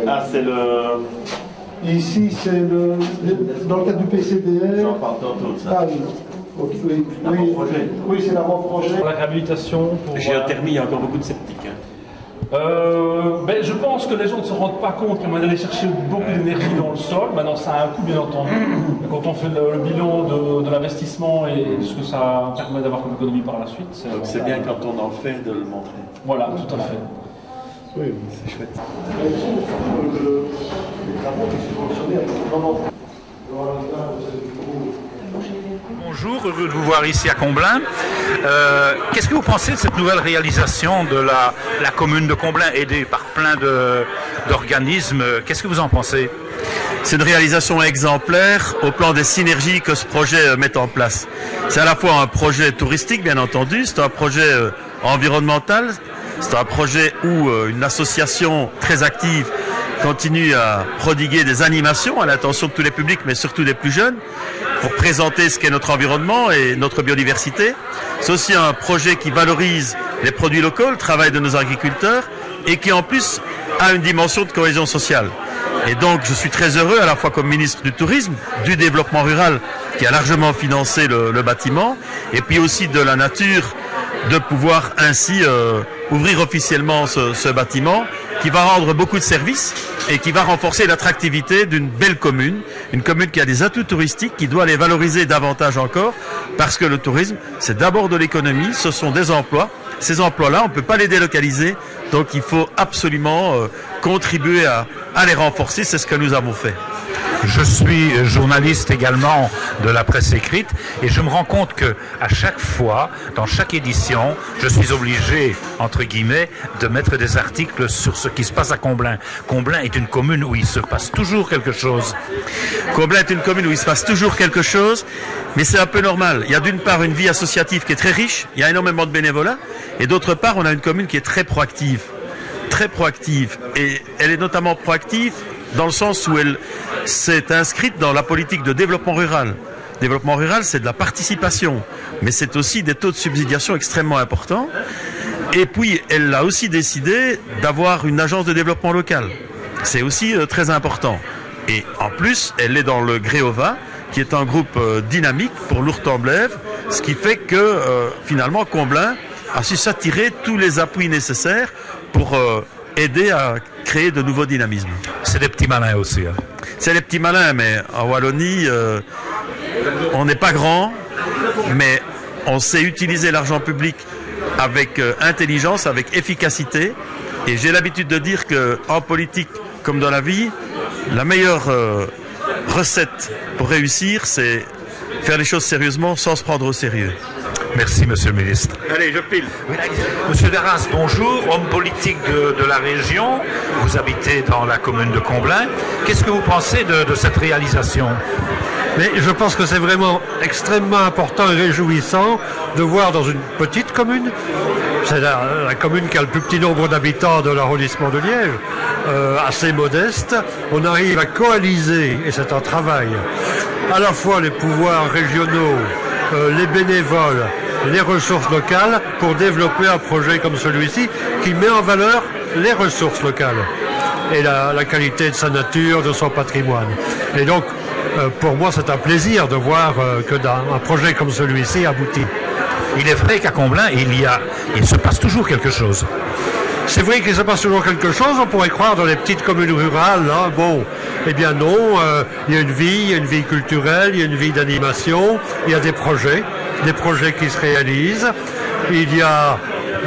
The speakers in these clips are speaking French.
Ah, c'est le... Ici, c'est dans le cadre du PCDR. J'en parle tantôt de ça. Ah, oui, oui, c'est l'avant-projet. La réhabilitation pour... Géothermie, il y a encore beaucoup de sceptiques. Je pense que les gens ne se rendent pas compte qu'on va aller chercher beaucoup d'énergie dans le sol. Maintenant, ça a un coût, bien entendu. Quand on fait le bilan de l'investissement et de ce que ça permet d'avoir comme économie par la suite, c'est bien quand on en fait de le montrer. Voilà, tout à fait. Oui, c'est chouette. Les travaux qui sont subventionnés avec vraiment... Bonjour, heureux de vous voir ici à Comblain. Qu'est-ce que vous pensez de cette nouvelle réalisation de la commune de Comblain, aidée par plein d'organismes? Qu'est-ce que vous en pensez? C'est une réalisation exemplaire au plan des synergies que ce projet met en place. C'est à la fois un projet touristique, bien entendu, c'est un projet environnemental, c'est un projet où une association très active continue à prodiguer des animations à l'attention de tous les publics, mais surtout des plus jeunes, pour présenter ce qu'est notre environnement et notre biodiversité. C'est aussi un projet qui valorise les produits locaux, le travail de nos agriculteurs, et qui en plus a une dimension de cohésion sociale. Et donc je suis très heureux, à la fois comme ministre du Tourisme, du Développement rural, qui a largement financé le bâtiment, et puis aussi de la nature, de pouvoir ainsi ouvrir officiellement ce bâtiment, qui va rendre beaucoup de services et qui va renforcer l'attractivité d'une belle commune, une commune qui a des atouts touristiques, qui doit les valoriser davantage encore, parce que le tourisme, c'est d'abord de l'économie, ce sont des emplois. Ces emplois-là, on ne peut pas les délocaliser, donc il faut absolument contribuer à les renforcer, c'est ce que nous avons fait. Je suis journaliste également de la presse écrite et je me rends compte que à chaque fois, dans chaque édition, je suis obligé, entre guillemets, de mettre des articles sur ce qui se passe à Comblain. Comblain est une commune où il se passe toujours quelque chose. Comblain est une commune où il se passe toujours quelque chose, mais c'est un peu normal. Il y a d'une part une vie associative qui est très riche, il y a énormément de bénévolat, et d'autre part, on a une commune qui est très proactive. Très proactive. Et elle est notamment proactive dans le sens où elle s'est inscrite dans la politique de développement rural. Développement rural, c'est de la participation, mais c'est aussi des taux de subsidiation extrêmement importants. Et puis, elle a aussi décidé d'avoir une agence de développement local. C'est aussi très important. Et en plus, elle est dans le Gréova, qui est un groupe dynamique pour l'Ourthe-en-Blève, ce qui fait que, finalement, Comblain a su s'attirer tous les appuis nécessaires pour aider à créer de nouveaux dynamismes. C'est des petits malins aussi. Hein. C'est des petits malins, mais en Wallonie, on n'est pas grand, mais on sait utiliser l'argent public avec intelligence, avec efficacité. Et j'ai l'habitude de dire qu'en politique, comme dans la vie, la meilleure recette pour réussir, c'est faire les choses sérieusement sans se prendre au sérieux. Merci, monsieur le ministre. Allez, je pile. Monsieur Darras, bonjour, homme politique de la région. Vous habitez dans la commune de Comblain. Qu'est-ce que vous pensez de cette réalisation? Mais je pense que c'est vraiment extrêmement important et réjouissant de voir dans une petite commune, c'est la commune qui a le plus petit nombre d'habitants de l'arrondissement de Liège, assez modeste, on arrive à coaliser, et c'est un travail, à la fois les pouvoirs régionaux, les bénévoles, les ressources locales pour développer un projet comme celui-ci qui met en valeur les ressources locales et la qualité de sa nature, de son patrimoine. Et donc, pour moi, c'est un plaisir de voir que un projet comme celui-ci aboutit. Il est vrai qu'à Comblain, il se passe toujours quelque chose. C'est vrai qu'il se passe toujours quelque chose, on pourrait croire dans les petites communes rurales, hein, bon, eh bien non, il y a une vie culturelle, il y a une vie d'animation, il y a des projets qui se réalisent, il y a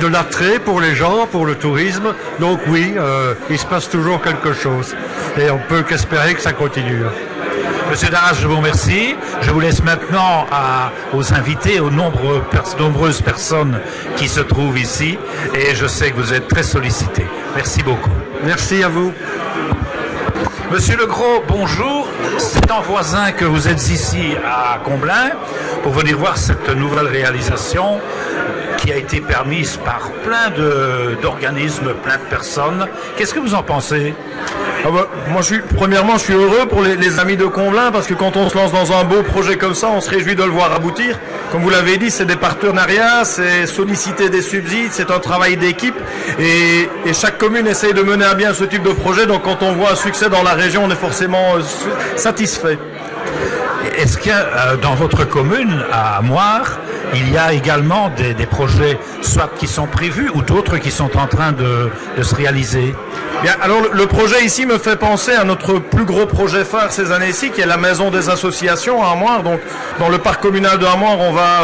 de l'attrait pour les gens, pour le tourisme, donc oui, il se passe toujours quelque chose, et on peut qu'espérer que ça continue. Monsieur Darras, je vous remercie. Je vous laisse maintenant aux invités, aux nombreuses personnes qui se trouvent ici. Et je sais que vous êtes très sollicités. Merci beaucoup. Merci à vous. Monsieur Legros, bonjour. C'est en voisin que vous êtes ici à Comblain pour venir voir cette nouvelle réalisation qui a été permise par plein d'organismes, plein de personnes. Qu'est-ce que vous en pensez? Moi, premièrement, je suis heureux pour les amis de Comblain, parce que quand on se lance dans un beau projet comme ça, on se réjouit de le voir aboutir. comme vous l'avez dit, c'est des partenariats, c'est solliciter des subsides, c'est un travail d'équipe et chaque commune essaye de mener à bien ce type de projet. Donc quand on voit un succès dans la région, on est forcément satisfait. Est-ce que dans votre commune, à Moire, il y a également des projets soit qui sont prévus ou d'autres qui sont en train de se réaliser? Bien, alors le projet ici me fait penser à notre plus gros projet phare ces années-ci, qui est la maison des associations à Amoir. Donc, dans le parc communal de Amoir, on va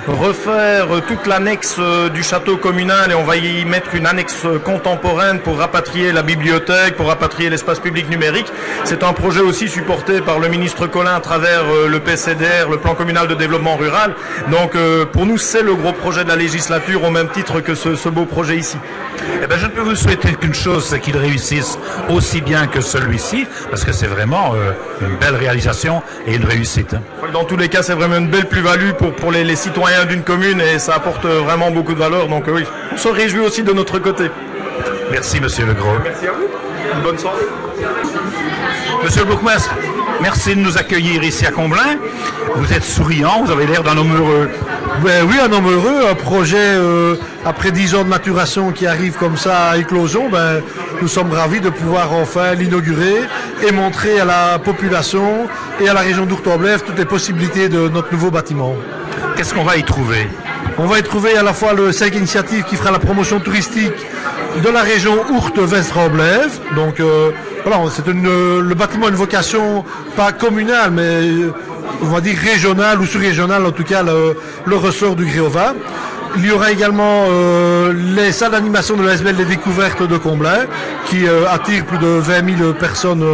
refaire toute l'annexe du château communal et on va y mettre une annexe contemporaine pour rapatrier la bibliothèque, pour rapatrier l'espace public numérique. C'est un projet aussi supporté par le ministre Collin à travers le PCDR, le plan communal de développement rural. Donc, pour nous, c'est le gros projet de la législature au même titre que ce beau projet ici. Eh bien, je ne peux vous souhaiter qu'une chose, c'est qu'il réussisse aussi bien que celui-ci, parce que c'est vraiment une belle réalisation et une réussite. Dans tous les cas, c'est vraiment une belle plus-value pour les citoyens d'une commune et ça apporte vraiment beaucoup de valeur. Donc oui, on se réjouit aussi de notre côté. Merci, Monsieur Legros. Merci à vous. Une bonne soirée. Monsieur le bourgmestre, merci de nous accueillir ici à Comblain. Vous êtes souriant, vous avez l'air d'un homme heureux. Ben oui, un homme heureux, un projet après 10 ans de maturation qui arrive comme ça à éclosion, ben, nous sommes ravis de pouvoir enfin l'inaugurer et montrer à la population et à la région d'Ourthe-en-Bresse toutes les possibilités de notre nouveau bâtiment. Qu'est-ce qu'on va y trouver? On va y trouver à la fois le CEC Initiative qui fera la promotion touristique de la région Ourthe-West-Ramblaise. Donc voilà, c'est le bâtiment a une vocation pas communale, mais on va dire régionale ou sous-régionale, en tout cas le ressort du Gréova. Il y aura également les salles d'animation de l'ASBL des découvertes de Comblain qui attirent plus de 20 000 personnes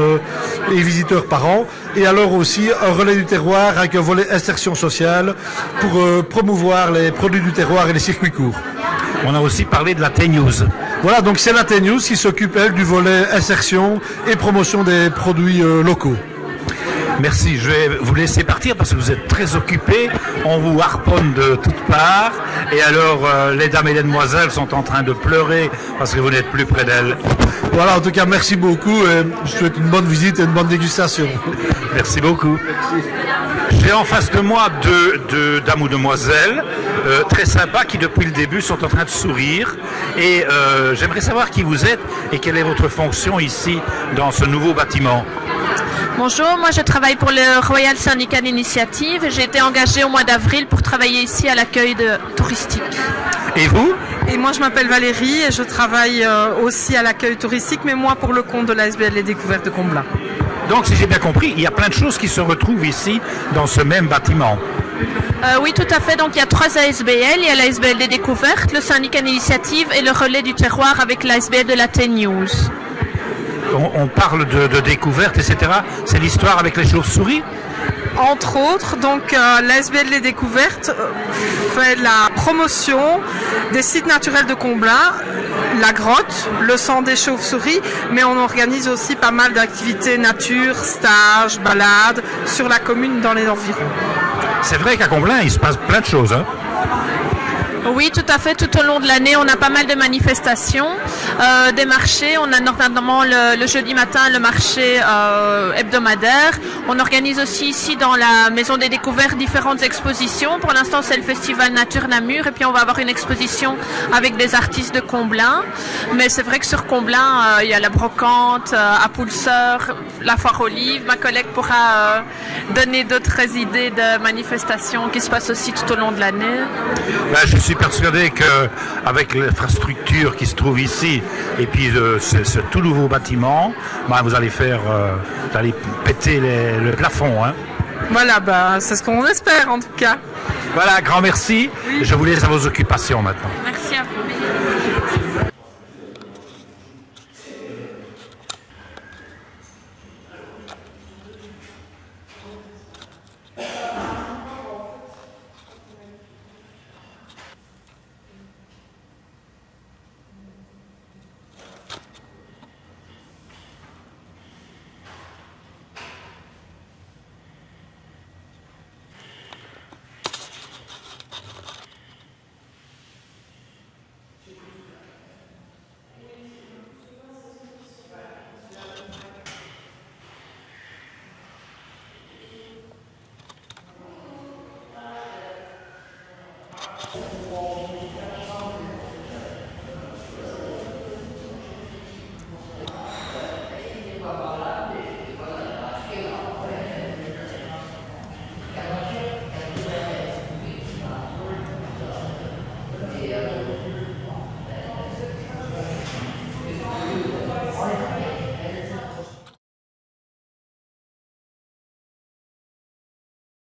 et visiteurs par an. Et alors aussi un relais du terroir avec un volet insertion sociale pour promouvoir les produits du terroir et les circuits courts. On a aussi parlé de la T-News. Voilà, donc c'est la T-News qui s'occupe, elle, du volet insertion et promotion des produits locaux. Merci, je vais vous laisser partir parce que vous êtes très occupés, on vous harponne de toutes parts et alors les dames et les demoiselles sont en train de pleurer parce que vous n'êtes plus près d'elles. Voilà, en tout cas merci beaucoup et je souhaite une bonne visite et une bonne dégustation. Merci beaucoup. J'ai en face de moi deux dames ou demoiselles très sympas qui depuis le début sont en train de sourire et j'aimerais savoir qui vous êtes et quelle est votre fonction ici dans ce nouveau bâtiment. Bonjour, moi je travaille pour le Royal Syndicat d'Initiative. J'ai été engagée au mois d'avril pour travailler ici à l'accueil touristique. Et vous? Et moi je m'appelle Valérie et je travaille aussi à l'accueil touristique, mais moi pour le compte de l'ASBL Les Découvertes de Comblain. Donc si j'ai bien compris, il y a plein de choses qui se retrouvent ici dans ce même bâtiment. Oui, tout à fait. Donc il y a 3 ASBL. Il y a l'ASBL des Découvertes, le Syndicat d'Initiative et le relais du terroir avec l'ASBL de la T-News. On parle de découvertes, etc. C'est l'histoire avec les chauves-souris? Entre autres, donc l'ASBL Les Découvertes fait la promotion des sites naturels de Comblain, la grotte, le sang des chauves-souris, mais on organise aussi pas mal d'activités nature, stages, balades sur la commune dans les environs. C'est vrai qu'à Comblain, il se passe plein de choses, hein? Oui, tout à fait. Tout au long de l'année, on a pas mal de manifestations, des marchés. On a notamment le jeudi matin le marché hebdomadaire. On organise aussi ici dans la Maison des Découvertes différentes expositions. Pour l'instant, c'est le Festival Nature Namur et puis on va avoir une exposition avec des artistes de Comblain. Mais c'est vrai que sur Comblain, il y a la brocante, à Poulseur, la foire aux livres. Ma collègue pourra donner d'autres idées de manifestations qui se passent aussi tout au long de l'année. Je suis persuadé qu'avec l'infrastructure qui se trouve ici et puis ce tout nouveau bâtiment, vous allez vous allez péter le plafond. Hein. Voilà, c'est ce qu'on espère en tout cas. Voilà, grand merci. Oui. Je vous laisse à vos occupations maintenant. Merci à vous. Thank you.